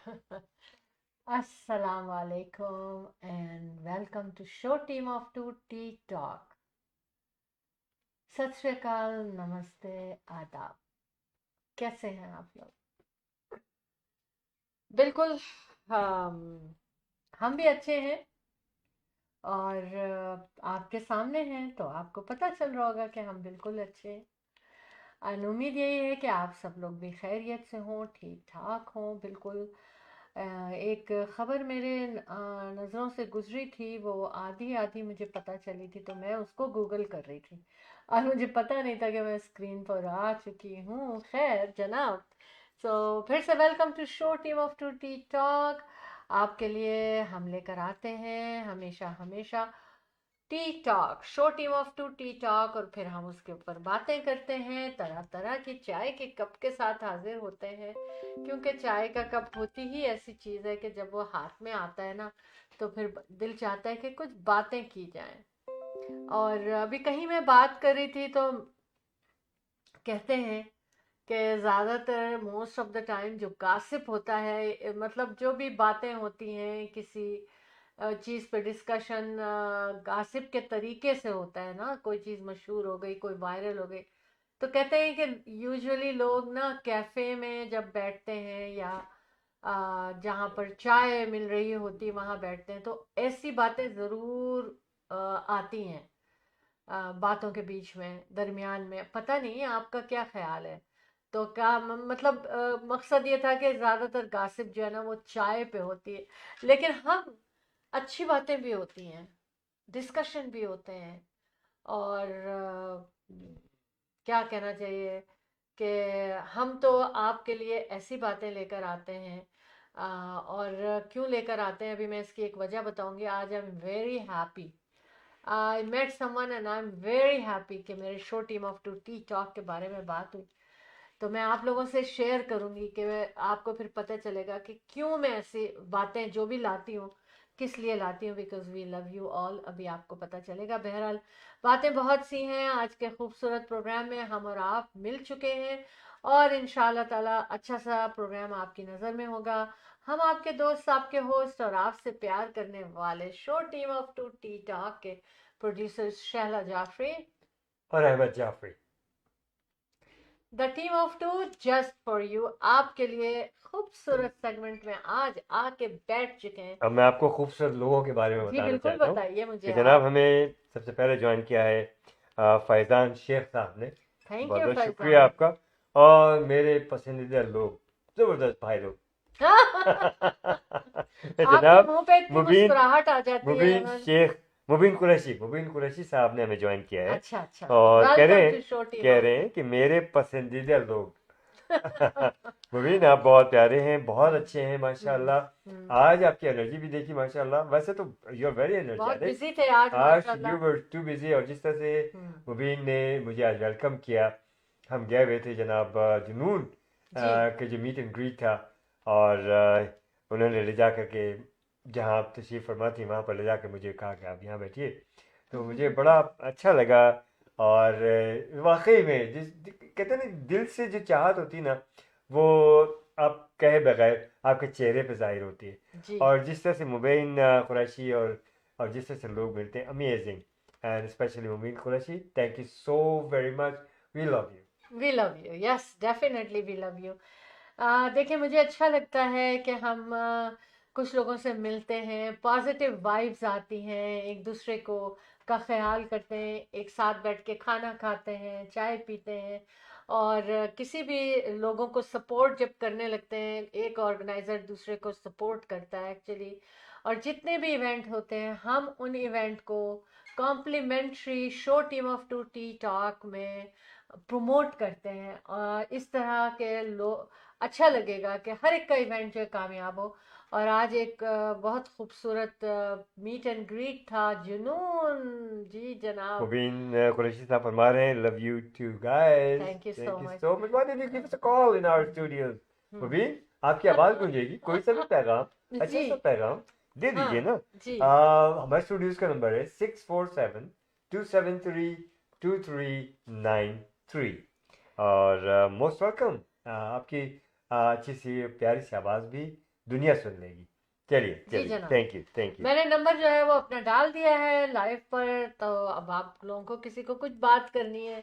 Assalamu alaikum and welcome to show team of two tea talk. सत श्री अकाल, नमस्ते, आदाब। कैसे हैं आप लोग? बिल्कुल। हम हम भी अच्छे हैं। और आपके सामने हैं तो आपको पता चल रहा होगा कि हम बिल्कुल अच्छे हैं। और उम्मीद यही है कि आप सब लोग भी खैरियत से हों, ठीक ठाक हों। बिल्कुल। एक ख़बर मेरे नज़रों से गुजरी थी, वो आधी आधी मुझे पता चली थी, तो मैं उसको गूगल कर रही थी और मुझे पता नहीं था कि मैं स्क्रीन पर आ चुकी हूँ। खैर जनाब, फिर से welcome to show team of two tea talk. आपके लिए हम लेकर आते हैं हमेशा हमेशा tea talk, show team of two tea talk, और फिर हम उसके ऊपर बातें करते हैं, तरह तरह की चाय के कप के साथ हाजिर होते हैं। क्योंकि चाय का कप होती ही ऐसी चीज़ है कि जब वो हाथ में आता है ना, तो फिर दिल चाहता है कि कुछ बातें की जाएं। और अभी कहीं मैं बात कर रही थी तो कहते हैं कि ज़्यादातर मोस्ट ऑफ द टाइम जो गासिप होता है, मतलब जो भी बातें होती हैं किसी चीज़ पे डिस्कशन, गासिप के तरीके से होता है ना। कोई चीज़ मशहूर हो गई, कोई वायरल हो गई, तो कहते हैं कि यूजुअली लोग ना कैफ़े में जब बैठते हैं या जहाँ पर चाय मिल रही होती है वहाँ बैठते हैं, तो ऐसी बातें ज़रूर आती हैं। बातों के बीच में, दरमियान में। पता नहीं आपका क्या ख्याल है? तो क्या मतलब मकसद ये था कि ज़्यादातर गासिप जो है ना वो चाय पे होती है, लेकिन हम अच्छी बातें भी होती हैं, डिस्कशन भी होते हैं। और क्या कहना चाहिए कि हम तो आपके लिए ऐसी बातें लेकर आते हैं। और क्यों लेकर आते हैं, अभी मैं इसकी एक वजह बताऊंगी। आज I am very happy, I met someone and I am very happy कि मेरे show team of two tea talk के बारे में बात हुई। तो मैं आप लोगों से शेयर करूंगी कि आपको फिर पता चलेगा कि क्यों मैं ऐसी बातें जो भी लाती हूँ किस लिए लाती हूँ। Because we love you all, अभी आपको पता चलेगा। बहरहाल बातें बहुत सी हैं। आज के खूबसूरत प्रोग्राम में हम और आप मिल चुके हैं और इंशाल्लाह ताला अच्छा सा प्रोग्राम आपकी नज़र में होगा। हम आपके दोस्त, आपके होस्ट और आपसे प्यार करने वाले show team of two tea talk के प्रोड्यूसर शहला जाफरी और Ahmad Jafri. The team of two just for you आपके लिए खूबसूरत सेगमेंट में आज आके बैठ चुके हैं। अब मैं आपको खूबसूरत लोगों के बारे में जी बताना बिल्कुल, चाहता हूँ बताइए कि मुझे जनाब आप। हमें सबसे पहले ज्वाइन किया है फैज़ान शेख साहब ने। थैंक बहुत यू बहुत शुक्रिया फैजान। आपका। और मेरे पसंदीदा लोग, ज़बरदस्त भाई लोग। आपके जनाब मुंह पे इतनी मुबीन मुस्कुराहट आ जाती है मुबीन यमन। शेख, मुबीन कुरैशी साहब ने हमें ज्वाइन किया है। अच्छा अच्छा। और वेलकम टू शो टीम कह ऑफ रहे टू। हैं कि मेरे पसंदीदा लोग। मुबीन आप बहुत प्यारे हैं, बहुत अच्छे हैं माशाल्लाह। हम्म। आज आपकी एनर्जी भी देखी माशाल्लाह। वैसे तो यू आर वेरी बहुत एनर्जेटिक। बिजी थे आज आज यू माशाल्लाह। वर टू बिजी। और जिस तरह से हम्म। मुबीन ने मुझे आज वेलकम किया, हम गए हुए थे जनाब जुनून जी। के जो मीट एंड ग्रीट था। और उन्होंने ले जा करके जहाँ आप तशरीफ़ फरमा थी वहाँ पर ले जाकर मुझे कहा कि आप यहाँ बैठिए। तो मुझे बड़ा अच्छा लगा। और वाकई में कहते हैं ना, दिल से जो चाहत होती है ना, वो आप कहे बगैर आपके चेहरे पे जाहिर होती है। जी। और जिस तरह से मुबीन कुरैशी और जिस तरह से लोग मिलते हैं, amazing. And specially Mubeen Qureshi, thank you so very much. We love you. We love you, yes definitely we love you. देखिए मुझे अच्छा लगता है कि हम कुछ लोगों से मिलते हैं, पॉजिटिव वाइब्स आती हैं, एक दूसरे को का ख्याल करते हैं, एक साथ बैठ के खाना खाते हैं, चाय पीते हैं। और किसी भी लोगों को सपोर्ट जब करने लगते हैं, एक ऑर्गेनाइजर दूसरे को सपोर्ट करता है एक्चुअली। और जितने भी इवेंट होते हैं हम उन इवेंट को complimentary show team of two tea talk में प्रमोट करते हैं। और इस तरह के लोग, अच्छा लगेगा कि हर एक का इवेंट जो है कामयाब हो। और आज एक बहुत खूबसूरत मीट एंड ग्रीट था जुनून। जी जनाब। मुबीन कुरैशी साहब फरमा रहे हैं, love you too guys. Thank you so thank you much. So much. Why did you give us a call in our studios? Mubeen, आपकी आवाज़ गूंजेगी, कोई सा भी पैगाम, अच्छा जी। सा पैगाम दे दीजिए हाँ। ना। जी। हमारे स्टूडियोज का नंबर है 647-273-2393। और मोस्ट वेलकम। आपकी अच्छी सी प्यारी सी आवाज़ भी दुनिया सुन लेगी। चलिए जी चलिए, जनाब, थैंक यू थैंक यू। मैंने नंबर जो है वो अपना डाल दिया है लाइव पर। तो अब आप लोगों को किसी को कुछ बात करनी है,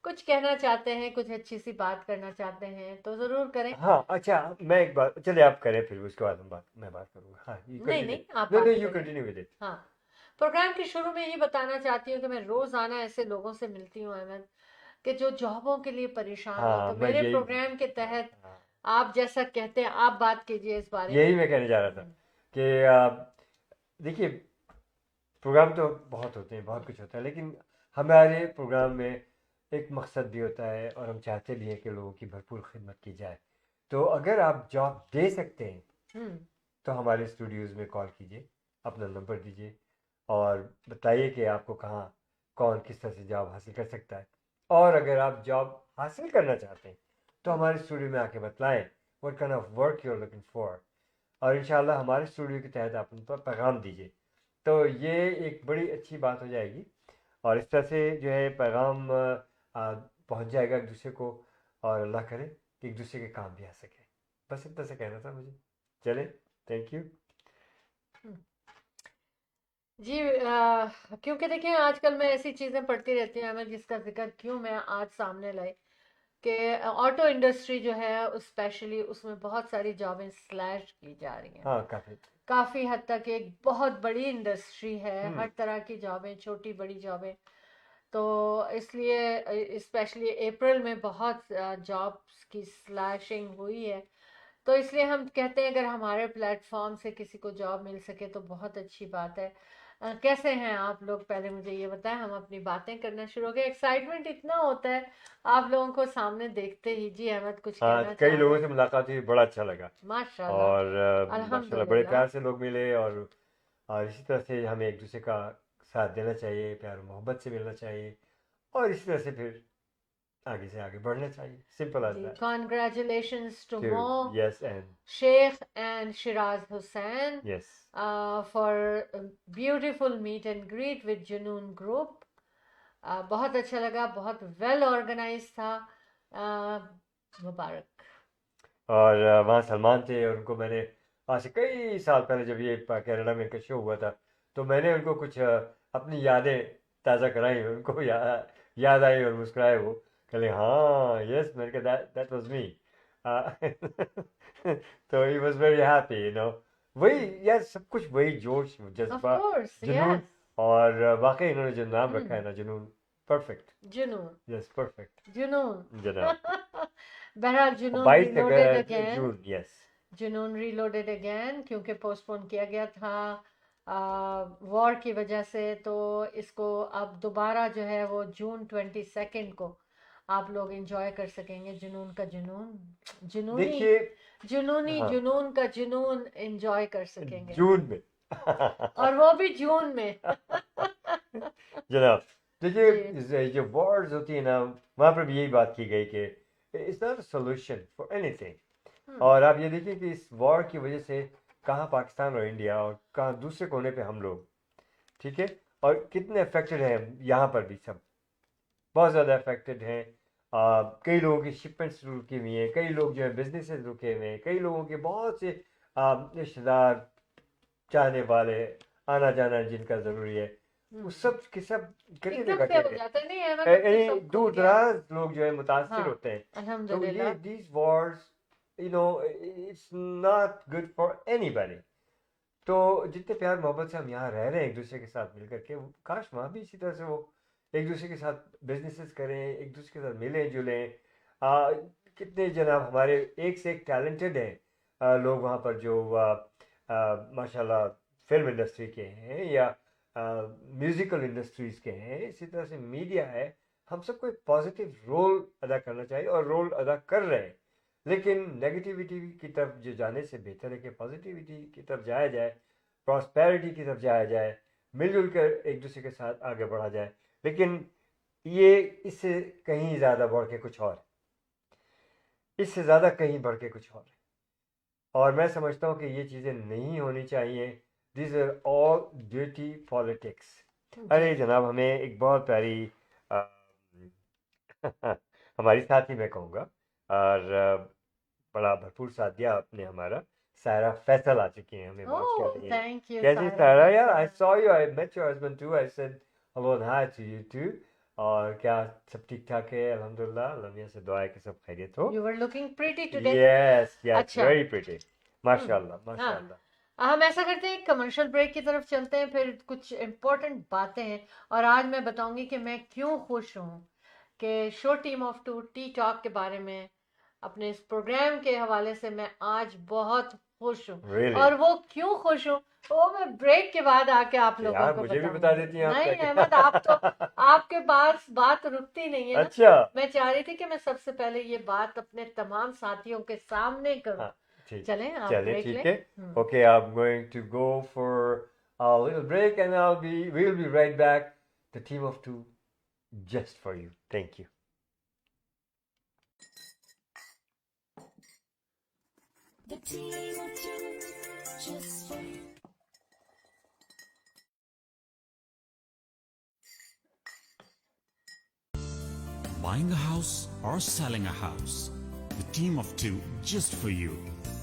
कुछ कहना चाहते हैं, कुछ अच्छी सी बात करना चाहते हैं तो जरूर करें। हाँ अच्छा, मैं एक बात, चलिए आप करें, फिर उसके बाद मैं बात करूँगा। हाँ, यू नहीं कंटिन्यू। नहीं, आप नो नो, बात यू करिए। Continue with it. हाँ, प्रोग्राम के शुरू में ही बताना चाहती हूँ कि मैं रोजाना ऐसे लोगों से मिलती हूँ अहमद, कि जो जॉबों के लिए परेशान हो। हाँ, तो मैं मेरे यही, प्रोग्राम के हाँ तहत हाँ, आप जैसा कहते हैं, आप बात कीजिए इस बारे में। यही मैं कहने जा रहा था हम्म, कि देखिए, प्रोग्राम तो बहुत होते हैं, बहुत कुछ होता है, लेकिन हमारे प्रोग्राम में एक मकसद भी होता है और हम चाहते भी हैं कि लोगों की भरपूर खिदमत की जाए। तो अगर आप जॉब दे सकते हैं हम्म, तो हमारे स्टूडियोज़ में कॉल कीजिए, अपना नंबर दीजिए और बताइए कि आपको कहाँ, कौन किस तरह से जॉब हासिल कर सकता है। और अगर आप जॉब हासिल करना चाहते हैं तो हम्म, हमारे स्टूडियो में आके बताएं what kind of work you are looking for, और इंशाल्लाह हमारे स्टूडियो के तहत आप उन पर पैगाम दीजिए। तो ये एक बड़ी अच्छी बात हो जाएगी और इस तरह से जो है पैगाम पहुंच जाएगा एक दूसरे को, और अल्लाह करे कि एक दूसरे के काम भी आ सके। बस इतना से कहना था मुझे। चले, थैंक यू। हम्म। जी क्योंकि देखिए आजकल मैं ऐसी चीजें पढ़ती रहती हूँ अहमद, जिसका जिक्र क्यों मैं आज सामने लाई, कि ऑटो इंडस्ट्री जो है स्पेशली उसमें बहुत सारी जॉबें स्लैश की जा रही हैं। हाँ, काफ़ी। काफी हद तक एक बहुत बड़ी इंडस्ट्री है, हम्म। हर तरह की जॉबें, छोटी बड़ी जॉबें। तो इसलिए स्पेशली अप्रैल में बहुत जॉब्स की स्लैशिंग हुई है। तो इसलिए हम कहते हैं अगर हमारे प्लेटफॉर्म से किसी को जॉब मिल सके तो बहुत अच्छी बात है। कैसे हैं आप लोग, पहले मुझे ये बताएं, हम अपनी बातें करना शुरू हो गए। एक्साइटमेंट इतना होता है आप लोगों को सामने देखते ही। जी अहमद, कुछ हाँ, कहना कई चाह रहे लोगों हैं? से मुलाकात हुई, बड़ा अच्छा लगा। माशाल्लाह, और माशाल्लाह बड़े अल्हम्दुलिल्लाह। प्यार से लोग मिले, और इसी तरह से हमें एक दूसरे का साथ देना चाहिए, प्यार और मोहब्बत से मिलना चाहिए, और इसी तरह से फिर आगे से आगे बढ़ना चाहिए। सिंपल एज जी, that. Congratulations to to, Mo, yes and Sheikh and Shiraz Hussain yes. for a beautiful meet and greet with Junoon Group. बहुत अच्छा लगा, बहुत वेल ऑर्गेनाइज था। मुबारक। और वहाँ सलमान थे, और उनको मैंने आज से कई साल पहले जब ये कनाडा में इनका शो हुआ था, तो मैंने उनको कुछ अपनी यादें ताज़ा कराई, उनको याद आई और मुस्कुराए वो। कहले हाँ, यस, मैंने कहा दैट दैट वाज मी। तो ही वाज वेरी हैप्पी, वही यार, सब कुछ वही जोश, ऑफ जज्बा, कोर्स, जुनून। यस। और वाकई इन्होंने जो नाम रखा है ना, जुनून, परफेक्ट। जुनून, यस, परफेक्ट। जुनून। जनाब। बहरहाल जुनून 22 रीलोडेड अगेन। जून, यस। जुनून रीलोडेड अगेन क्योंकि पोस्टपोन किया गया था वॉर की वजह से। तो इसको अब दोबारा जो है वो जून 22 को आप लोग एंजॉय कर सकेंगे। जुनून का जुनून, जुनूनी, देखिए, जुनूनी हाँ, जुनून का जुनून एंजॉय कर सकेंगे। जून में। और वो भी जून में। जनाब, देखिए, जी। जो वॉर्स होती है ना, वहाँ पर भी यही बात की गई कि it's not solution for anything. Hmm, और आप ये देखिए कि इस वॉर की वजह से कहाँ पाकिस्तान और इंडिया, और कहाँ दूसरे कोने पे हम लोग, ठीक है, और कितने अफेक्टेड हैं यहाँ पर भी सब, बहुत ज़्यादा अफेक्टेड हैं। कई लोगों की शिपमेंट्स रुकी हुई हैं, कई लोग जो है बिजनेसेस रुके हुए हैं, कई लोगों के बहुत से रिश्तेदार, चाहने वाले, आना जाना जिनका ज़रूरी है, वो हम्म। सब के सब कहते हैं एकदम ना से हो कि जाता है, नहीं अहमद, अब तो सब खुल दूर गया। दराज लोग जो है मुतासर हाँ, होते हैं। तो ये अल्हम्दुलिल्लाह। These Wars, it's not good for anybody. तो जितने प्यार मोहब्बत से हम यहाँ रह रहे हैं एक दूसरे के साथ मिल करके, काश वहाँ भी इसी तरह से वो एक दूसरे के साथ बिजनेसेस करें, एक दूसरे के साथ मिलें जुलें। कितने जनाब हमारे एक से एक टैलेंटेड हैं लोग वहाँ पर, जो माशाल्लाह फिल्म इंडस्ट्री के हैं या म्यूज़िकल इंडस्ट्रीज़ के हैं, इसी तरह से मीडिया है। हम सबको एक पॉजिटिव रोल अदा करना चाहिए, और रोल अदा कर रहे हैं। लेकिन नेगेटिविटी की तरफ जो जाने से बेहतर है कि पॉजिटिविटी की तरफ जाया जाए, प्रॉस्पेरिटी की तरफ जाया जाए, मिलजुल कर एक दूसरे के साथ आगे बढ़ा जाए। लेकिन ये इससे कहीं ज़्यादा बढ़ के कुछ और, इससे ज़्यादा कहीं बढ़ के कुछ और मैं समझता हूँ कि ये चीज़ें नहीं होनी चाहिए। This are all duty politics. जी। अरे जनाब, हमें एक बहुत प्यारी अ, हमारी साथी मैं कहूँगा, और बड़ा भरपूर साथ दिया आपने हमारा, सारा फैसल आ चुकी हैं हमें वॉच Oh, करने के लिए। thank you, कैसी Sarah सारा यार? Faisal. I saw you, I met your husband too. I said hello and hi to you too. और क्या सब ठीक ठाक है? अल्हम्दुलिल्लाह, अल्लाह मियां से दुआ है कि सब खैरियत हो। You were looking pretty today. Yes, yes, अच्छा। very pretty. माशाल्लाह, हाँ, माशाल्लाह। हम ऐसा करते हैं, कमर्शियल ब्रेक की तरफ चलते हैं, फिर कुछ इम्पोर्टेंट बातें हैं और आज मैं बताऊंगी कि मैं क्यों खुश हूँ कि show team of two tea talk के बारे में, अपने इस प्रोग्राम के हवाले से मैं आज बहुत खुश हूँ। Really? और वो क्यों खुश हूँ वो मैं ब्रेक के बाद आके आप लोगों यार को मुझे भी बताऊंगी। बता देती हैं आप नहीं ताकि- अहमद, आप तो आपके पास बात रुकती नहीं है ना। अच्छा। मैं चाह रही थी कि मैं सबसे पहले ये बात अपने तमाम साथियों के सामने करूं। हाँ, ठीक। चलें, आप चले ब्रेक ठीक लें। है। Okay, I'm going to go for a little break and we'll be right back. The team of two just for you. Thank you. The team of two, just for you. Buying a house or selling a house, the team of two just for you.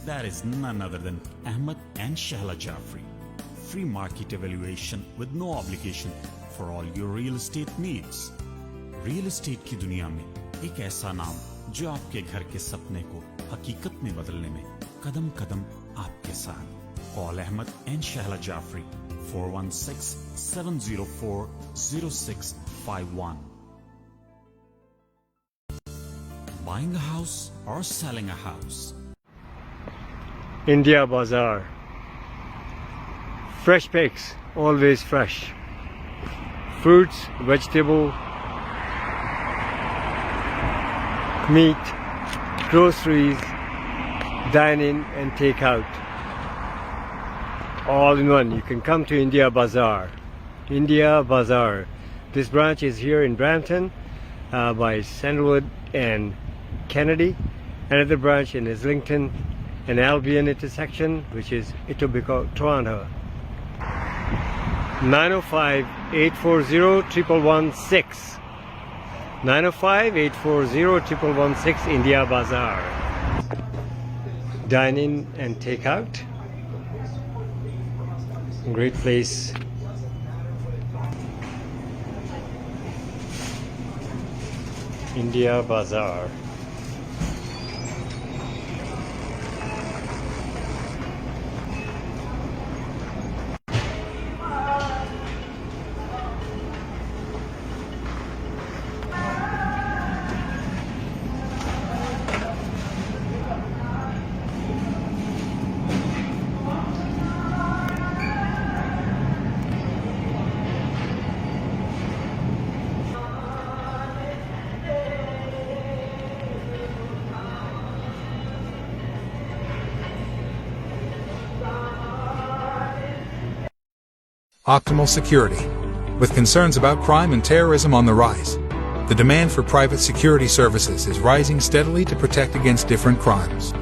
That is none other than Ahmed and Shahla Jafri. Free market evaluation with no obligation for all your real estate needs. Real estate की दुनिया में एक ऐसा नाम जो आपके घर के सपने को हकीकत में बदलने में कदम कदम आपके साथ। Call Ahmad and Shahla Jafri 416-704-0651. Buying a house or selling a house. India Bazaar. Fresh picks, always fresh. Fruits, vegetable, meat, groceries, dine in and take out. All in one. You can come to India Bazaar. India Bazaar. This branch is here in Brampton by Sandalwood and Kennedy. Another branch in Islington and Albion intersection, which is Etobicoke, Toronto. 905-840-1116. 905-840-1116 India Bazaar. Dine in and take out. Great place. India Bazaar. Optimal Security. With concerns about crime and terrorism on the rise, the demand for private security services is rising steadily to protect against different crimes.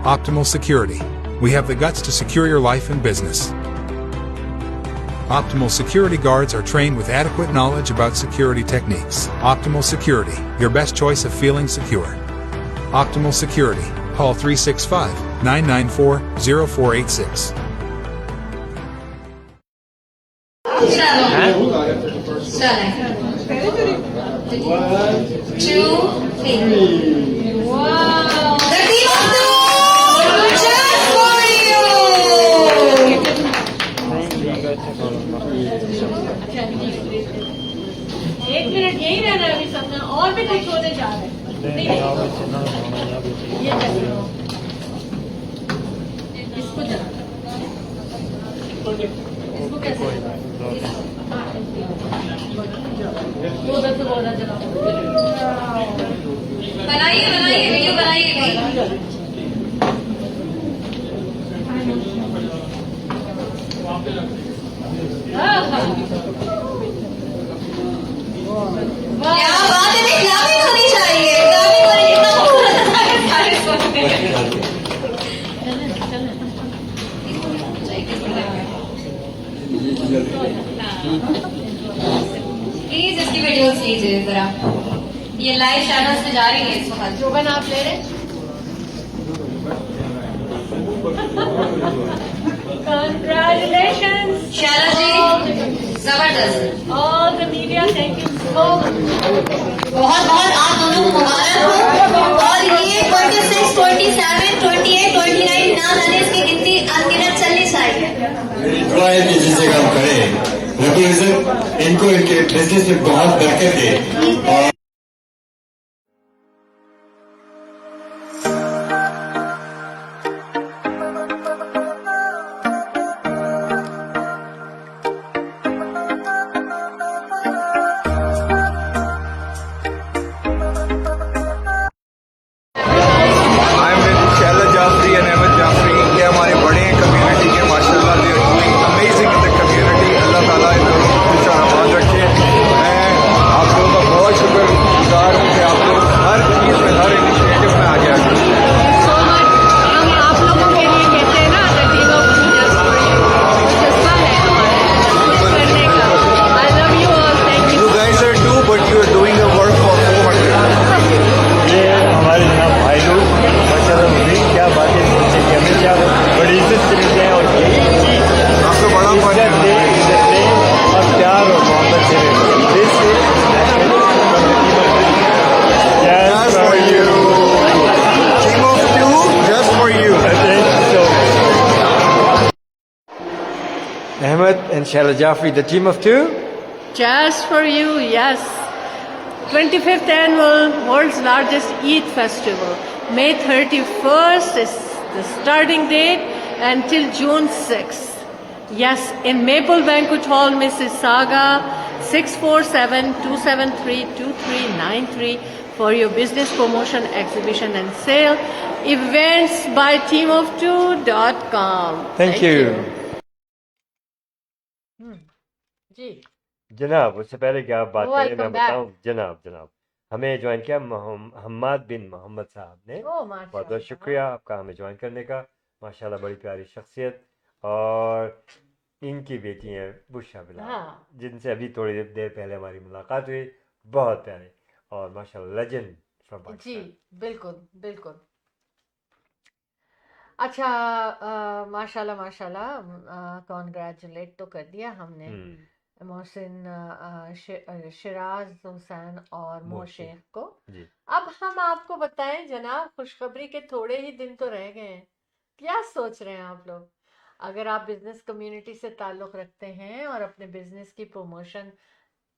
Optimal Security. We have the guts to secure your life and business. Optimal Security guards are trained with adequate knowledge about security techniques. Optimal Security, your best choice of feeling secure. Optimal Security. Call 365-994-0486. एक minute यही रहना है अभी सबने, और भी कुछ होने जा रहा है। नहीं, ये चलिए। इसको जला, इसको कैसे उधर से बोला जला। बनाइए बनाइए वीडियो बनाइए भाई। क्या बात है, इस्लामी होनी चाहिए, इस्लामी होने कितना खूबसूरत है सारे सुनते हैं। प्लीज इसकी वीडियोस लीजिए जरा, ये लाइव चैनल्स पे जा रही है इस वक्त। जोगन आप ले रहे? Congratulations. शैला जी जबरदस्त, All the media, thank you so much. बहुत बहुत आप दोनों को मुबारक हो। और ये 26, 27, 28, 29 ना जाने इसकी गिनती अनगिनत चलनी चाहिए। मेरी दुआ है कि जिसे काम करें रब्बुल इज्जत इनको इनके बिजनेस में बहुत बरकत दे। और I'm with Shaila Jafri and Ahmed Jafri. ये हमारे बड़े हैं कम्युनिटी के, माशाल्लाह they are doing amazing in the community. अल्लाह ताला इन लोगों को खुश और आबाद रखे। मैं आप लोगों का बहुत शुक्रगुजार हूँ कि आप लोग हर चीज़ में, हर इनिशिएटिव में आगे आ गए। So much. हम आप लोगों के लिए कहते हैं ना, the team of two just for you. जज्बा है हमारा करने का. I love you all. Thank you. You guys are two, but you are doing the work for 400. ये हमारे जनाब भाई लोग माशाल्लाह भी क्या बातें सोचते हैं, हमेशा बड़ी इज्जत से मिलते हैं और यही चीज़ आपको बड़ा फर्क इज्जत है। दे और प्यार और मोहब्बत से This is Just for you. Team of two, just for you. Ahmed and Shaila Jafri, the team of two. Just for you, yes. 25th annual world's largest Eid festival. May 31st is the starting date until June 6th. Yes, in Maple Banquet Hall, Mississauga, 647-273-2393 for your business promotion, exhibition and sale. Events by teamof2.com. Thank you. जी जनाब उससे पहले कि आप बात करें Welcome मैं back. बताऊं जनाब हमें ज्वाइन किया हम्माद बिन मोहम्मद साहब ने। ओ बहुत माशाल्लाह बहुत शुक्रिया आपका हमें ज्वाइन करने का। माशाल्लाह बड़ी प्यारी शख्सियत। और इनकी बेटी हैं बुशा बिलाल, हाँ। जिनसे अभी थोड़ी देर पहले हमारी मुलाकात हुई। बहुत प्यारे और माशाल्लाह लेजेंड फ्रॉम जी पाकिस्तान। बिल्कुल बिल्कुल। अच्छा माशाल्लाह माशाल्लाह कॉन्ग्रेचुलेट तो कर दिया हमने मोहसिन शिराज हुसैन और मोशेख को। जी अब हम आपको बताएं जनाब, खुशखबरी के थोड़े ही दिन तो रह गए हैं। क्या सोच रहे हैं आप लोग? अगर आप बिजनेस कम्युनिटी से ताल्लुक़ रखते हैं और अपने बिजनेस की प्रमोशन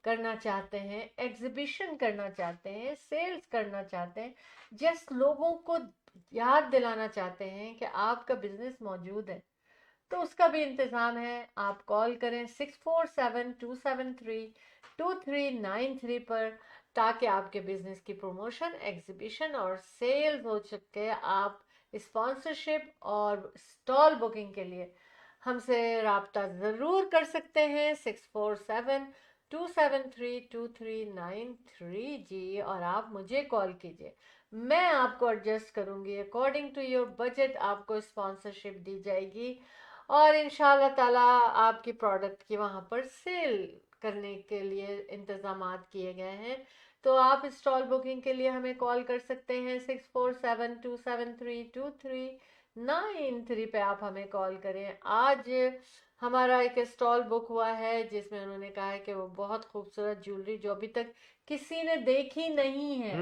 करना चाहते हैं, एग्जीबिशन करना चाहते हैं, सेल्स करना चाहते हैं, जस्ट लोगों को याद दिलाना चाहते हैं कि आपका बिजनेस मौजूद है, तो उसका भी इंतज़ाम है। आप कॉल करें 647-273-2393 पर, ताकि आपके बिजनेस की प्रमोशन, एग्जीबिशन और सेल्स हो सके। आप स्पॉन्सरशिप और स्टॉल बुकिंग के लिए हमसे राब्ता ज़रूर कर सकते हैं 647-273-2393 जी। और आप मुझे कॉल कीजिए, मैं आपको एडजस्ट करूंगी अकॉर्डिंग टू योर बजट। आपको स्पॉन्सरशिप दी जाएगी और इंशाल्लाह ताला आपकी प्रोडक्ट की वहाँ पर सेल करने के लिए इंतज़ामात किए गए हैं। तो आप स्टॉल बुकिंग के लिए हमें कॉल कर सकते हैं 647-273-2393 पे आप हमें कॉल करें। आज हमारा एक स्टॉल बुक हुआ है जिसमें उन्होंने कहा है कि वो बहुत खूबसूरत ज्वेलरी जो अभी तक किसी ने देखी नहीं है,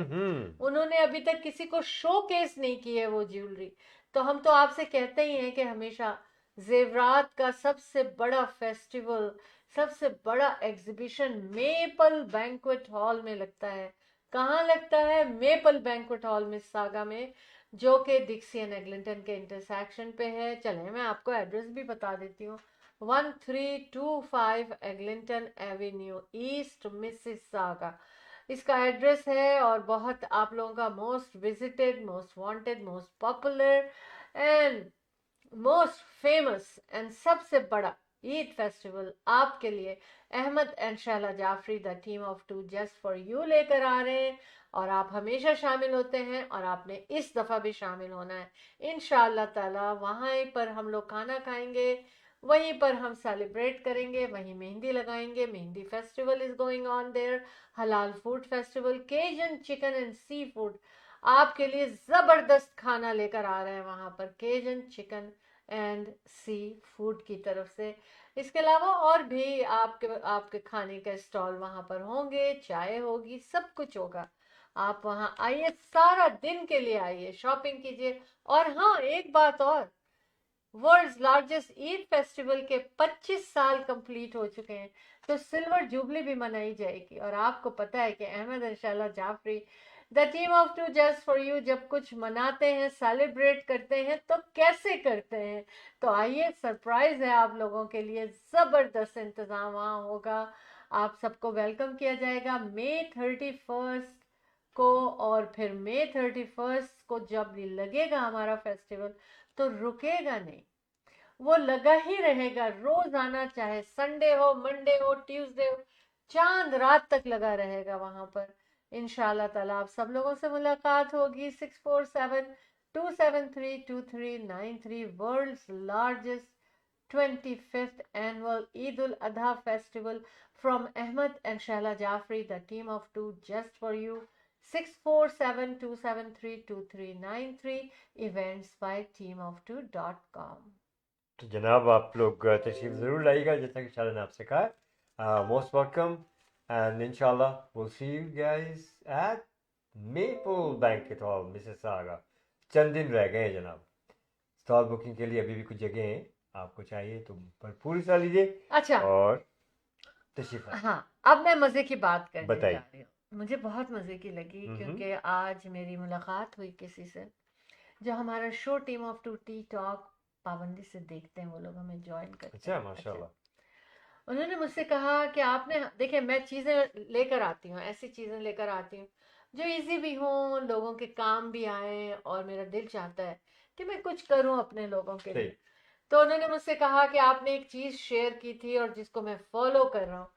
उन्होंने अभी तक किसी को शो केस नहीं की है वो ज्वेलरी। तो हम तो आपसे कहते ही हैं कि हमेशा जेवरात का सबसे बड़ा फेस्टिवल, सबसे बड़ा एग्जीबिशन मेपल बैंक्वेट हॉल में लगता है। कहाँ लगता है? मेपल बैंक्वेट हॉल मिसिसागा में, जो कि डिक्सी एंड एग्लिंटन के इंटरसेक्शन पे है। चलें मैं आपको एड्रेस भी बता देती हूँ। 1325 एग्लिंटन एवेन्यू, ईस्ट मिसिसागा इसका एड्रेस है। और बहुत आप लोगों का most visited, most wanted, most popular and most famous and सबसे बड़ा ईद फेस्टिवल आपके लिए Ahmad and Shaila Jafri the team of two just for you लेकर आ रहे हैं। और आप हमेशा शामिल होते हैं और आपने इस दफ़ा भी शामिल होना है इंशाअल्लाह ताला। वहाँ पर हम लोग खाना खाएंगे, वहीं पर हम सेलिब्रेट करेंगे, वहीं मेहंदी लगाएंगे। Mehndi festival is going on there, halal food festival, Cajun chicken and seafood आपके लिए ज़बरदस्त खाना लेकर आ रहे हैं वहाँ पर। केजन चिकन एंड सी फूड की तरफ से। इसके अलावा और भी आपके खाने का स्टॉल वहाँ पर होंगे, चाय होगी, सब कुछ होगा। आप वहाँ आइए, सारा दिन के लिए आइए, शॉपिंग कीजिए। और हाँ, एक बात और, वर्ल्ड्स लार्जेस्ट ईद फेस्टिवल के 25 साल कंप्लीट हो चुके हैं, तो सिल्वर जुबली भी मनाई जाएगी। और आपको पता है कि Ahmad and Shaila Jafri, the team of two just for you, जब कुछ मनाते हैं, सेलिब्रेट करते हैं, तो कैसे करते हैं। तो आइए, सरप्राइज है आप लोगों के लिए, जबरदस्त इंतजाम वहाँ होगा, आप सबको वेलकम किया जाएगा मई 31 को। और फिर मई 31 को जब लगेगा हमारा फेस्टिवल, तो रुकेगा नहीं, वो लगा ही रहेगा, रोज आना, चाहे संडे हो, मंडे हो, ट्यूसडे हो, चांद रात तक लगा रहेगा वहां पर। इंशाल्लाह ताला आप सब लोगों से मुलाकात होगी। 6472732393, world's largest 25th annual Eid al-Adha festival from Ahmed and Shahla Jafri, the team of two just for you. 6472732393, events by teamoftwo.com. तो जनाब आप लोग तशरीफ ज़रूर लाइएगा, जैसा कि शाला ने आपसे कहा, मोस्ट वेलकम, एंड इंशाल्लाह will see you guys at Maple Banquet Hall Mississauga. चंद दिन रह गए हैं जनाब, स्टॉल बुकिंग के लिए अभी भी कुछ जगह हैं, आपको चाहिए तो भरपूर हिस्सा लीजिए। अच्छा, और तशरीफ हाँ, अब मैं मजे की बात करने जा बताइए। रही हूँ। मुझे बहुत मजे की लगी, क्योंकि आज मेरी मुलाकात हुई किसी से जो हमारा show team of two tea talk पाबंदी से देखते हैं, वो लोग हमें ज्वाइन करते अच्छा, हैं। माशाल्लाह। उन्होंने मुझसे कहा कि आपने, देखिए मैं चीज़ें लेकर आती हूँ, ऐसी चीज़ें लेकर आती हूँ जो इजी भी हों, लोगों के काम भी आए, और मेरा दिल चाहता है कि मैं कुछ करूँ अपने लोगों के लिए। तो उन्होंने मुझसे कहा कि आपने एक चीज़ शेयर की थी और जिसको मैं फॉलो कर रहा हूँ।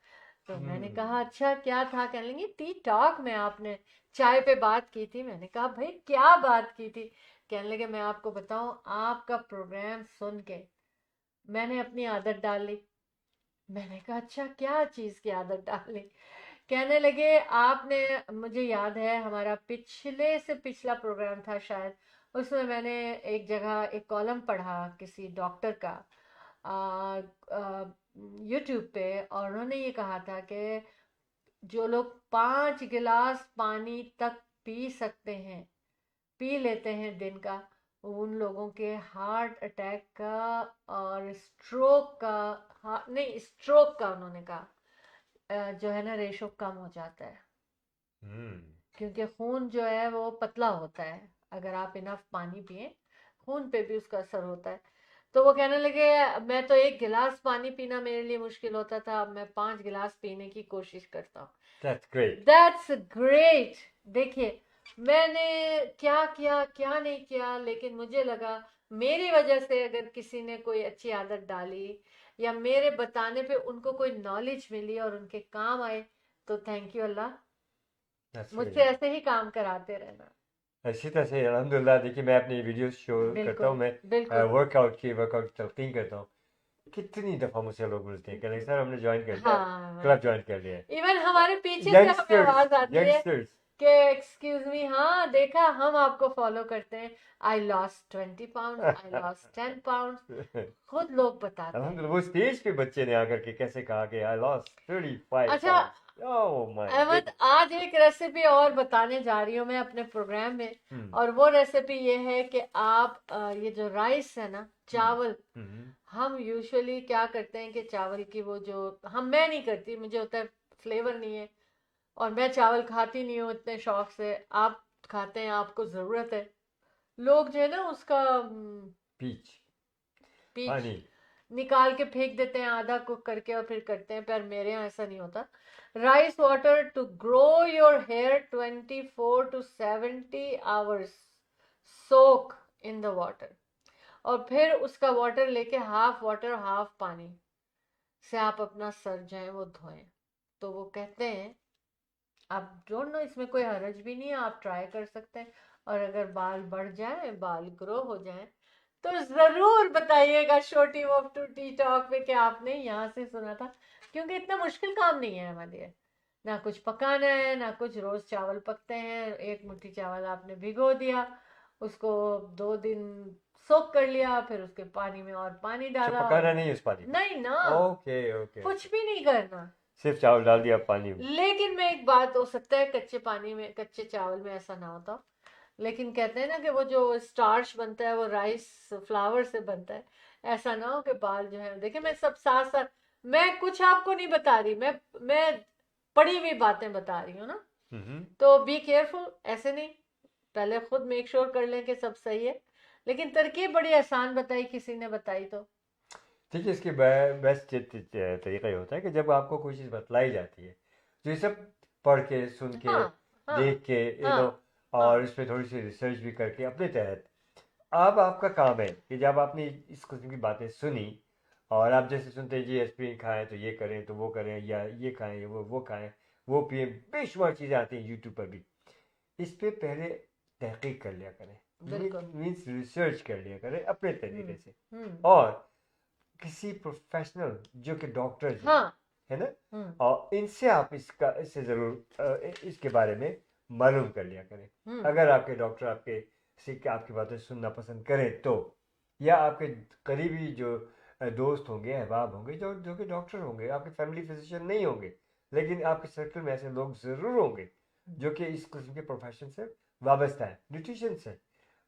तो मैंने कहा अच्छा क्या था। कहने लगी टी टॉक में आपने चाय पे बात की थी। मैंने कहा भाई क्या बात की थी। कहने लगे मैं आपको बताऊं, आपका प्रोग्राम सुन के मैंने अपनी आदत डाल ली। मैंने कहा अच्छा क्या चीज़ की आदत डाल ली। कहने लगे आपने, मुझे याद है हमारा पिछले से पिछला प्रोग्राम था शायद, उसमें मैंने एक जगह एक कॉलम पढ़ा किसी डॉक्टर का यूट्यूब पे, और उन्होंने ये कहा था कि जो लोग 5 गिलास पानी तक पी सकते हैं, पी लेते हैं दिन का, उन लोगों के हार्ट अटैक का और स्ट्रोक का, नहीं स्ट्रोक का उन्होंने कहा, जो है ना रेशो कम हो जाता है। क्योंकि खून जो है वो पतला होता है, अगर आप इनफ पानी पिए खून पे भी उसका असर होता है। तो वो कहने लगे मैं तो 1 गिलास पानी पीना मेरे लिए मुश्किल होता था, अब मैं 5 गिलास पीने की कोशिश करता हूँ। That's great। देखिए मैंने क्या किया क्या नहीं किया, लेकिन मुझे लगा मेरी वजह से अगर किसी ने कोई अच्छी आदत डाली या मेरे बताने पे उनको कोई नॉलेज मिली और उनके काम आए, तो थैंक यू अल्लाह, मुझसे ऐसे ही काम कराते रहना। इसी तरह से अल्हम्दुलिल्लाह। देखिए मैं अपनी वीडियो शो करता हूँ, मैं वर्कआउट तलकीन करता हूँ। कितनी दफ़ा मुझसे लोग बोलते हैं कि सर हमने ज्वाइन कर लिया, क्लब ज्वाइन कर लिया। इवन हमारे पीछे से हमें आवाज आती है कि एक्सक्यूज मी, हाँ देखा हम आपको फॉलो करते हैं, I lost 20 pound, I lost 10 pound, खुद लोग बताते हैं। वो स्टेज पे बच्चे ने आकर के कैसे कहा कि आई लॉस्ट 35 अच्छा अहमद, आज एक रेसिपी और बताने जा रही हूँ मैं अपने प्रोग्राम में, और वो रेसिपी ये है कि आप ये जो राइस है ना, चावल, हम यूजुअली क्या करते हैं कि चावल की वो जो मैं नहीं करती, मुझे होता है फ्लेवर नहीं है, और मैं चावल खाती नहीं हूँ इतने शौक से। आप खाते हैं, आपको जरूरत है। लोग जो है ना उसका पीच निकाल के फेंक देते हैं आधा कुक करके और फिर करते हैं, पर मेरे यहाँ ऐसा नहीं होता। Rice water to grow your hair 24 to 70 hours, soak in the water, और फिर उसका वाटर लेके हाफ वाटर हाफ पानी से आप अपना सर जाए वो धोएं। तो वो कहते हैं आप डोंट नो, इसमें कोई हरज भी नहीं है, आप ट्राई कर सकते हैं, और अगर बाल बढ़ जाए, बाल ग्रो हो जाए, तो जरूर बताइएगा show team of two tea talk में कि आपने यहाँ से सुना था, क्योंकि इतना मुश्किल काम नहीं है हमारे लिए, ना कुछ पकाना है ना कुछ। रोज चावल पकते हैं, 1 मुट्ठी चावल आपने भिगो दिया, उसको 2 दिन सोक कर लिया, फिर उसके पानी में और पानी डाला। पकाना नहीं उस पानी नहीं ना, ओके ओके, कुछ भी नहीं करना, सिर्फ चावल डाल दिया पानी में। लेकिन मैं एक बात, हो सकता है कच्चे पानी में, कच्चे चावल में ऐसा ना होता, लेकिन कहते हैं ना कि वो जो स्टार्च बनता है वो राइस फ्लावर से बनता है, ऐसा ना हो कि बाल जो है, देखिए मैं सब साथ साथ, मैं कुछ आपको नहीं बता रही, मैं पढ़ी हुई बातें बता रही हूँ ना, तो बी केयरफुल, ऐसे नहीं, पहले खुद मेक श्योर कर लें कि सब सही है। लेकिन तरकीब बड़ी आसान बताई, किसी ने बताई तो ठीक है। इसके बेस्ट तरीका ये होता है कि जब आपको कोई चीज़ बतलाई जाती है, तो ये सब पढ़ के, सुन के, हाँ, देख के, और इस पर थोड़ी सी रिसर्च भी करके अपने तहत, अब आपका काम है कि जब आपने इस किस्म की बातें सुनी, और आप जैसे सुनते हैं जी एस्पिरिन खाएं तो ये करें तो वो करें, या ये खाएं या वो खाएं, वो पिए, बेशुमार चीज़ें आती हैं यूट्यूब पर भी, इस पर पहले तहकीक कर लिया करें, मीन्स रिसर्च कर लिया करें अपने तरीके से, और किसी प्रोफेशनल जो कि डॉक्टर है ना, और इनसे आप इससे ज़रूर इसके बारे में मालूम कर लिया करें। अगर आपके डॉक्टर आपकी बातें सुनना पसंद करें तो, या आपके करीबी जो दोस्त होंगे, अहबाब होंगे, जो कि डॉक्टर होंगे, आपके फैमिली फिजिशियन नहीं होंगे, लेकिन आपके सर्कल में ऐसे लोग ज़रूर होंगे जो कि इस किस्म के प्रोफेशन से वाबस्ता है, न्यूट्रिशन से,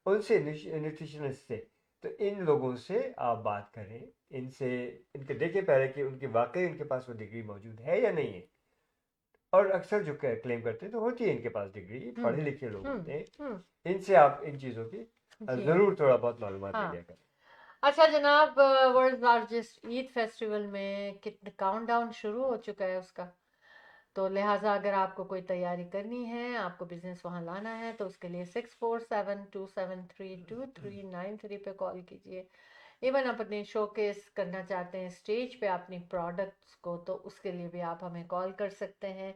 उनसे, न्यूट्रिशनिस्ट से, तो इन लोगों से आप बात करें, इनके देखें पहले कि वाकई उनके पास वो डिग्री मौजूद है या नहीं है। और अक्सर जो क्लेम करते हैं तो होती है इनके पास डिग्री, पढ़े लिखे लोग होते हैं, इनसे आप इन चीज़ों की ज़रूर थोड़ा बहुत मालूमात ले लिया करें। अच्छा जनाब, वर्ल्ड लार्जेस्ट ईद फेस्टिवल में कितने काउंटडाउन शुरू हो चुका है उसका, तो लिहाजा अगर आपको कोई तैयारी करनी है, आपको बिजनेस वहाँ लाना है, तो उसके लिए 6472732393 पे कॉल कीजिए। इवन आप अपने शोकेस करना चाहते हैं स्टेज पे अपनी प्रोडक्ट्स को, तो उसके लिए भी आप हमें कॉल कर सकते हैं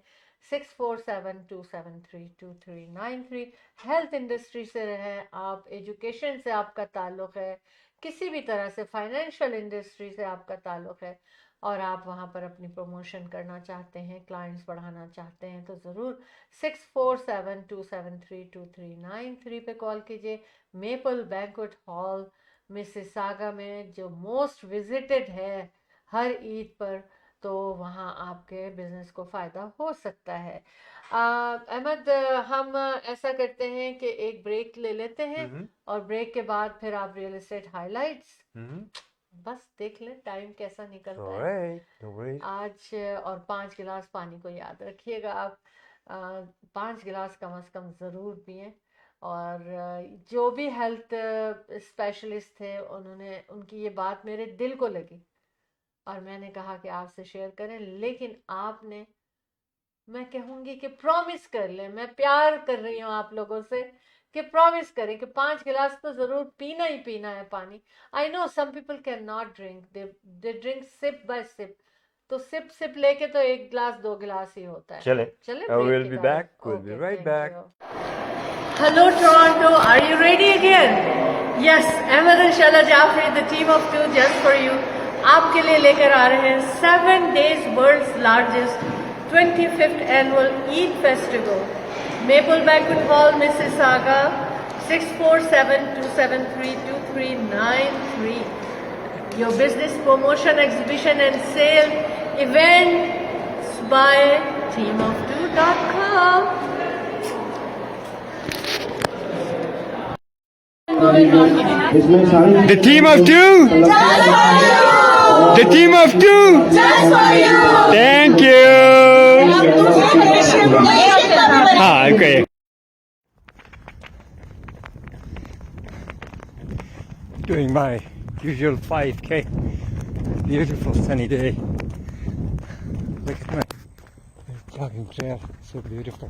6472732393। हेल्थ इंडस्ट्री से रहें आप, एजुकेशन से आपका ताल्लुक़ है, किसी भी तरह से फाइनेंशियल इंडस्ट्री से आपका ताल्लुक़ है, और आप वहाँ पर अपनी प्रमोशन करना चाहते हैं, क्लाइंट्स बढ़ाना चाहते हैं, तो ज़रूर 6472732393 पे कॉल कीजिए। मेपल बैंक्वेट हॉल मिसिसागा में, जो मोस्ट विजिटेड है हर ईद पर, तो वहाँ आपके बिजनेस को फ़ायदा हो सकता है। अहमद, हम ऐसा करते हैं कि एक ब्रेक ले लेते हैं, और ब्रेक के बाद फिर आप रियल एस्टेट हाइलाइट्स बस देख लें टाइम कैसा निकलता है आज। और 5 गिलास पानी को याद रखिएगा आप, 5 गिलास कम से कम ज़रूर पिएं। और जो भी हेल्थ स्पेशलिस्ट थे, उनकी ये बात मेरे दिल को लगी, और मैंने कहा कि आपसे शेयर करें, लेकिन आपने, मैं कहूँगी कि प्रॉमिस कर लें, मैं प्यार कर रही हूँ आप लोगों से कि प्रॉमिस करें कि 5 गिलास तो ज़रूर पीना ही पीना है पानी। I know some people can not drink, they drink sip by sip, तो सिप लेके तो 1 गिलास 2 गिलास ही होता है। चले we'll be back, we'll be right back. Hello Toronto, are you ready again? Yes, Ahmed and Shala Jafri, the team of 2 just for you, आपके लिए लेकर आ रहे हैं 7 days world's largest 25th annual Eid Festival, Maple Banquet Hall, Mississauga, 6472732393. Your business promotion, exhibition and sale events by teamof2.com. The team of 2. The team of 2. Thank you. Okay. Doing my usual 5K. Beautiful sunny day. Look at my jogging trail. So beautiful.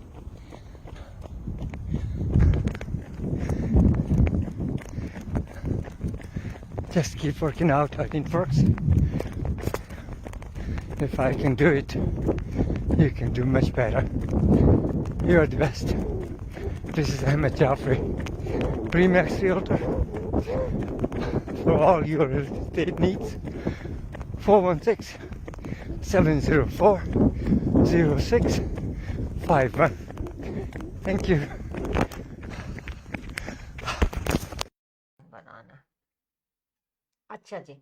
Just keep working out. I think works. If I can do it, you can do much better. You are the best. This is Ahmed Jafri, Premax Realtor. For all your real estate needs, 416-704-0651. Thank you. बनाना अच्छा जी,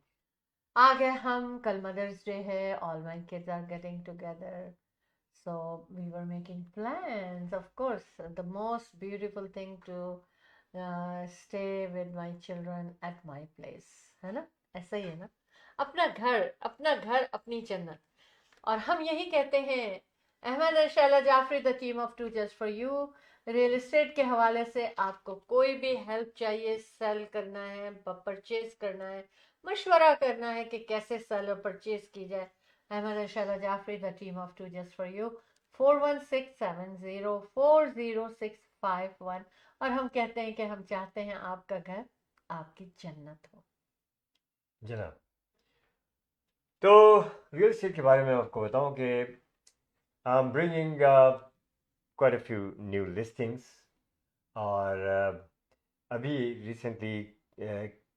आ गए हम, कल Mother's Day है, all my kids are getting together, so we were making plans, of course. The most beautiful thing to stay with my children at my place, है ना? ऐसा ही है ना, अपना घर अपनी जन्नत। और हम यही कहते हैं, Ahmad and Shaila Jafri, the team of two just for you. Real estate के हवाले से आपको कोई भी हेल्प चाहिए, सेल करना है, परचेज करना है, मशवरा करना है कि कैसे सेल और परचेज की जाए, Ahmad and Shaila Jafri, the team of two just for you, 4167040651। और हम कहते हैं कि हम चाहते हैं आपका घर आपकी जन्नत हो। जनाब, तो रियल एस्टेट के बारे में आपको बताऊं कि I am bringing quite a few new listings, और अभी रिसेंटली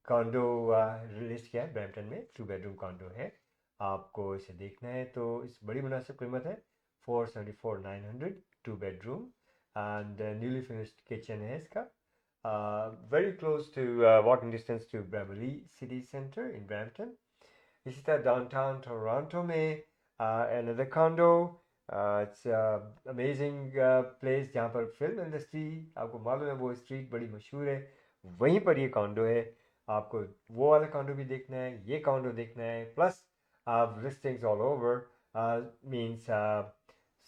कॉन्डो लिस्ट किया है ब्रैम्पटन में, 2 बेडरूम कॉन्डो है। आपको इसे देखना है तो इस बड़ी मुनासिब कीमत है, 474,900, 2 bedroom and newly finished kitchen है इसका, very close to walking distance to Bramalea City Centre in Brampton. इसी तरह डाउनटाउन टोरंटो में another condo, it's amazing place जहाँ पर फिल्म इंडस्ट्री, आपको मालूम है वो स्ट्रीट बड़ी मशहूर है, वहीं पर ये कॉन्डो है। आपको वो वाला कॉन्डो भी देखना है, ये कॉन्डो देखना है, प्लस आप listings all over, means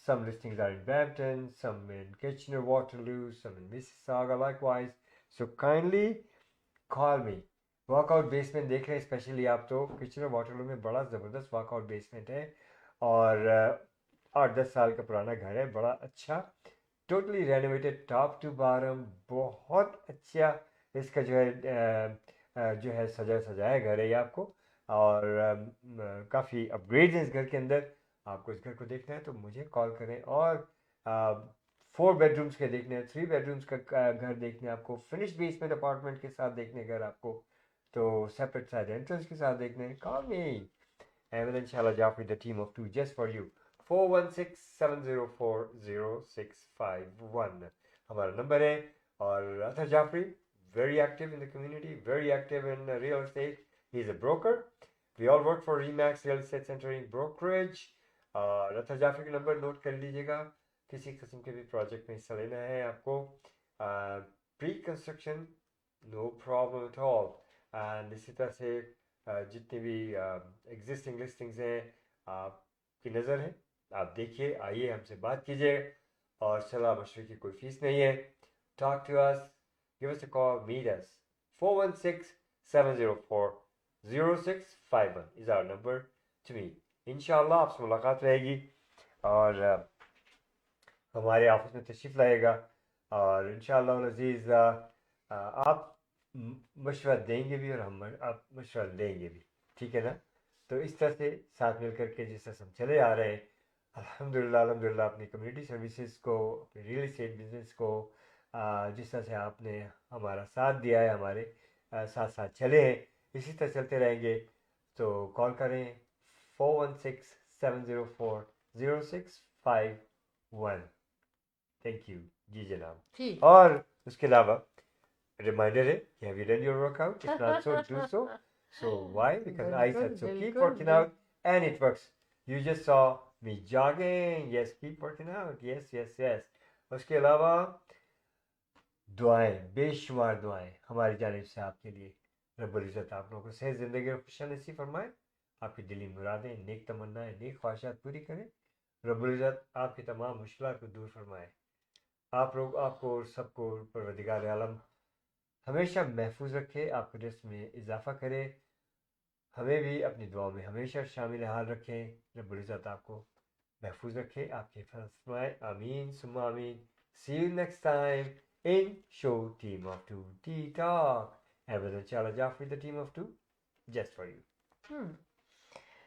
some listings are in Brampton, some in Kitchener, Waterloo, some in Mississauga likewise. So kindly call me. Walkout basement देख रहे हैं स्पेशली आप तो, किचनर वाटरलू में बड़ा ज़बरदस्त वॉकआउट बेसमेंट है, और 8-10 साल का पुराना घर है, बड़ा अच्छा, totally renovated top to bottom, बहुत अच्छा इसका जो है सजाया घर है ये आपको, और काफ़ी अपग्रेड्स हैं इस घर के अंदर। आपको इस घर को देखना है तो मुझे कॉल करें, और 4 बेडरूम्स के देखने हैं, 3 बेडरूम्स का घर देखने हैं आपको, फिनिश बेसमेंट अपार्टमेंट के साथ देखने घर आपको, तो सेपरेट साइड एंट्रेंस के साथ देखने, call me Ahmad and Shaila Jafri, the team of two just for you, 4167040651 हमारा नंबर है। और अतर Jafri, very active in the community, very active in real estate. He's a broker. We all work for Remax Real Estate Center in Brokerage. अतर जाफरी का number note कर लीजिएगा, किसी किस्म के भी प्रोजेक्ट में हिस्सा लेना है आपको, pre construction no problem at all. And इसी तरह से जितनी भी एग्जिस्टिंग लिस्टिंग्स हैं आपकी नज़र है, आप देखिए, आइए हमसे बात कीजिए, और सलाह मशवरे की कोई फीस नहीं है। Talk to us, give us a call, meet us, 4167040651 is our number to meet. इंशाल्लाह आपसे मुलाकात रहेगी, और हमारे ऑफिस में तशरीफ़ लाएगा, और इंशाल्लाह अज़ीज़ आप मशवरा देंगे भी और आप मशवरा लेंगे भी, ठीक है ना? तो इस तरह से साथ मिल कर के जिस तरह हम चले आ रहे हैं, अल्हम्दुलिल्लाह अपनी कम्युनिटी सर्विसेज को, अपने रियल एस्टेट बिजनेस को, जिस तरह से आपने हमारा साथ दिया है, हमारे साथ साथ चले हैं, इसी तरह चलते रहेंगे। तो कॉल करें 4167040651। थैंक यू जी जनाब। ठीक, और उसके अलावा reminder है, have you done your workout? If not so, do so. So why? Because I said so. Keep बिल्कुल, working out, and it works. You just saw me jogging. Yes, keep working out. Yes, yes, yes. उसके अलावा दुआएं, बेशुमार दुआएं हमारी जानिब से आपके लिए। रब्बुल इज़्ज़त आप लोगों को सेहत ज़िंदगी और खुशियाँ नसीब फरमाए, आपकी दिली मुरादें, नेक तमन्नाएं, नेक ख्वाहिशात पूरी करें। रब्बुल इज़्ज़त आपकी तमाम मुश्किलात को दूर फरमाए। आप लोग, आपको और सबको परवरदिगार आलम हमेशा महफूज रखे, आपके रिस्क में इजाफा करे, हमें भी अपनी दुआ में हमेशा शामिल हाल रखें। रब्बुल इज़्ज़त आपको महफूज रखे, आपके हिफाज़त फरमाए, आमीन सुम्मा आमीन। See you next time in show team of two tea talk, Ahmed and Shaila Jafri, the team of two just for you.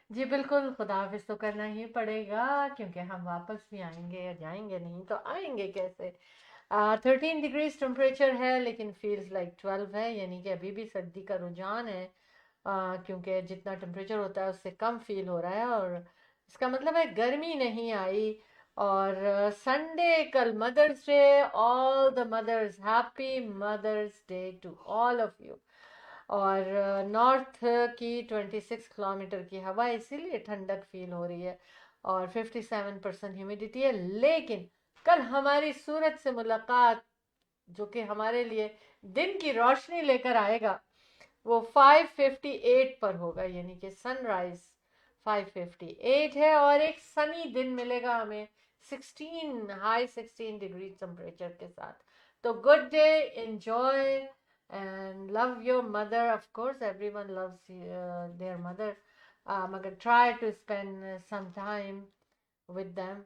जी बिल्कुल, खुदा हाफिज तो करना ही पड़ेगा, क्योंकि हम वापस भी आएंगे, या जाएंगे नहीं तो आएंगे कैसे। 13 डिग्रीज टेम्परेचर है, लेकिन फील्स लाइक 12 है, यानी कि अभी भी सर्दी का रुझान है, क्योंकि जितना टेम्परेचर होता है उससे कम फील हो रहा है, और इसका मतलब है गर्मी नहीं आई। और संडे कल Mother's Day, all the mothers, happy Mother's Day to all of you. और नॉर्थ की 26 किलोमीटर की हवा, इसीलिए ठंडक फील हो रही है और 57% ह्यूमिडिटी है। लेकिन कल हमारी सूरज से मुलाकात, जो कि हमारे लिए दिन की रोशनी लेकर आएगा, वो 5:58 पर होगा, यानी कि सनराइज 5:58 है और एक सनी दिन मिलेगा हमें 16 डिग्री टेम्परेचर के साथ। तो good day, enjoy and love your mother. Of course everyone loves their mother, मगर try to spend some time with them.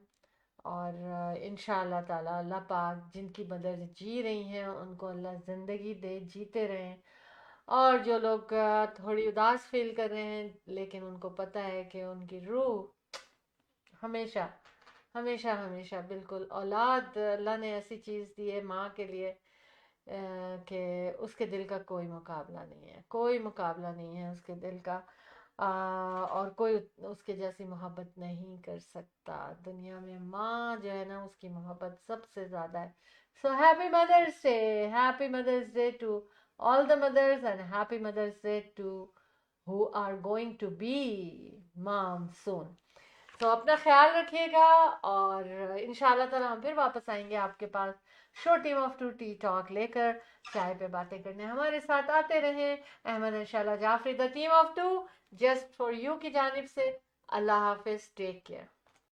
और इंशाल्लाह ताला अल्लाह पाक जिनकी मदर जी रही हैं उनको अल्लाह ज़िंदगी दे, जीते रहें। और जो लोग थोड़ी उदास फील कर रहे हैं लेकिन उनको पता है कि उनकी रूह हमेशा हमेशा हमेशा बिल्कुल, औलाद अल्लाह ने ऐसी चीज़ दी है माँ के लिए कि उसके दिल का कोई मुकाबला नहीं है, कोई मुकाबला नहीं है उसके दिल का। और कोई उसके जैसी मोहब्बत नहीं कर सकता दुनिया में। माँ जो है ना, उसकी मोहब्बत सबसे ज़्यादा है। So happy Mother's Day, happy Mother's Day to all the mothers and happy Mother's Day to who are going to be mom soon. तो अपना ख्याल रखिएगा और इंशाल्लाह ताला हम फिर वापस आएंगे आपके पास show team of two tea talk लेकर, चाय पे बातें करने हमारे साथ आते रहें। Ahmed and Shaila Jafri, the team of two, just for you की जानिब से अल्लाह हाफिज, टेक केयर।